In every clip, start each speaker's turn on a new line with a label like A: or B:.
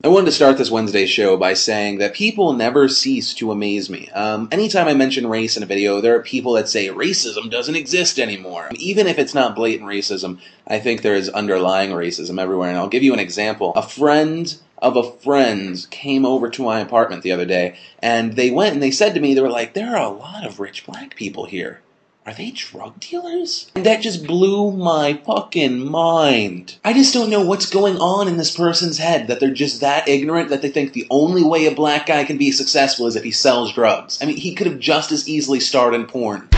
A: I wanted to start this Wednesday show by saying that people never cease to amaze me. Anytime I mention race in a video, there are people that say racism doesn't exist anymore. Even if it's not blatant racism, I think there is underlying racism everywhere, and I'll give you an example. A friend of a friend came over to my apartment the other day, and they went and they said to me, they were like, there are a lot of rich black people here. Are they drug dealers? And that just blew my fucking mind. I just don't know what's going on in this person's head, that they're just that ignorant that they think the only way a black guy can be successful is if he sells drugs. I mean, he could have just as easily starred in porn.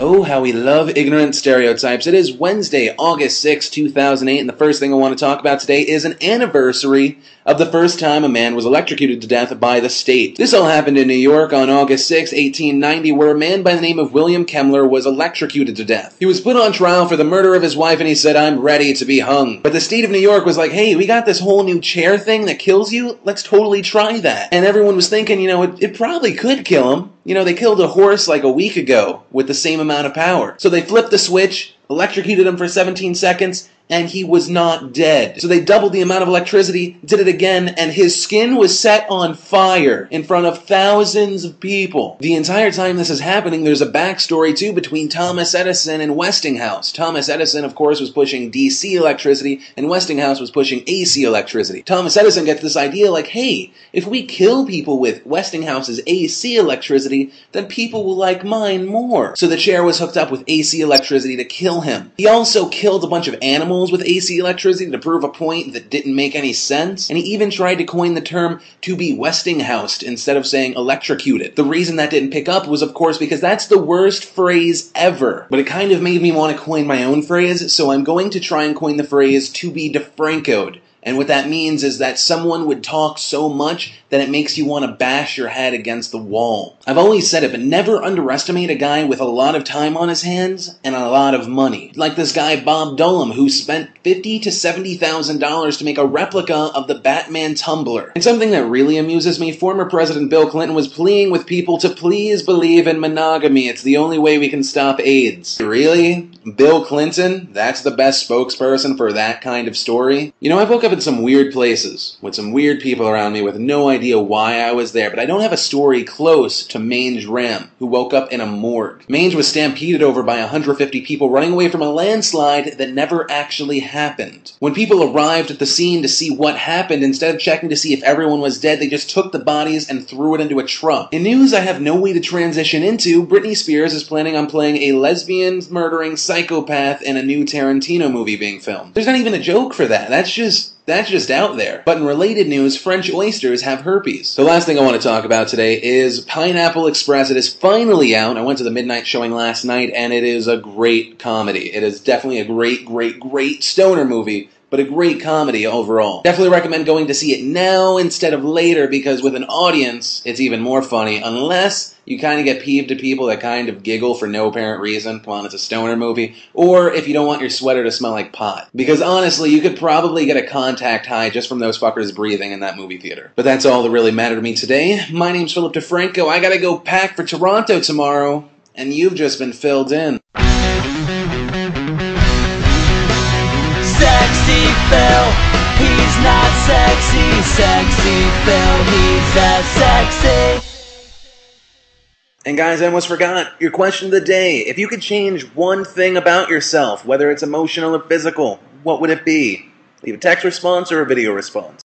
A: Oh, how we love ignorant stereotypes. It is Wednesday, August 6, 2008, and the first thing I want to talk about today is an anniversary of the first time a man was electrocuted to death by the state. This all happened in New York on August 6, 1890, where a man by the name of William Kemmler was electrocuted to death. He was put on trial for the murder of his wife, and he said, "I'm ready to be hung." But the state of New York was like, hey, we got this whole new chair thing that kills you. Let's totally try that. And everyone was thinking, it probably could kill him. They killed a horse like a week ago with the same amount of power. So they flipped the switch, electrocuted him for 17 seconds, and he was not dead. So they doubled the amount of electricity, did it again, and his skin was set on fire in front of thousands of people. The entire time this is happening, there's a backstory, too, between Thomas Edison and Westinghouse. Thomas Edison, of course, was pushing DC electricity, and Westinghouse was pushing AC electricity. Thomas Edison gets this idea like, hey, if we kill people with Westinghouse's AC electricity, then people will like mine more. So the chair was hooked up with AC electricity to kill him. He also killed a bunch of animals with AC electricity to prove a point that didn't make any sense, and he even tried to coin the term to be Westinghoused instead of saying electrocuted. The reason that didn't pick up was, of course, because that's the worst phrase ever. But it kind of made me want to coin my own phrase, so I'm going to try and coin the phrase to be DeFrancoed. And what that means is that someone would talk so much that it makes you want to bash your head against the wall. I've always said it, but never underestimate a guy with a lot of time on his hands and a lot of money. Like this guy Bob Dole, who spent $50,000 to $70,000 to make a replica of the Batman tumbler. And something that really amuses me, former President Bill Clinton was pleading with people to please believe in monogamy. It's the only way we can stop AIDS. Really? Bill Clinton? That's the best spokesperson for that kind of story? I woke up in some weird places, with some weird people around me with no idea why I was there, but I don't have a story close to Mange Ram, who woke up in a morgue. Mange was stampeded over by 150 people running away from a landslide that never actually happened. When people arrived at the scene to see what happened, instead of checking to see if everyone was dead, they just took the bodies and threw it into a truck. In news I have no way to transition into, Britney Spears is planning on playing a lesbian murdering psychopath in a new Tarantino movie being filmed. There's not even a joke for that. That's just out there. But in related news, French oysters have herpes. The last thing I want to talk about today is Pineapple Express. It is finally out. I went to the midnight showing last night, and it is a great comedy. It is definitely a great stoner movie, but a great comedy overall. Definitely recommend going to see it now instead of later, because with an audience, it's even more funny, unless you kind of get peeved to people that kind of giggle for no apparent reason. Come on, it's a stoner movie. Or if you don't want your sweater to smell like pot. Because honestly, you could probably get a contact high just from those fuckers breathing in that movie theater. But that's all that really mattered to me today. My name's Philip DeFranco. I gotta go pack for Toronto tomorrow, and you've just been filled in.
B: Sexy Phil, he's not sexy. Sexy Phil, he's that sexy.
A: And guys, I almost forgot, your question of the day. If you could change one thing about yourself, whether it's emotional or physical, what would it be? Leave a text response or a video response.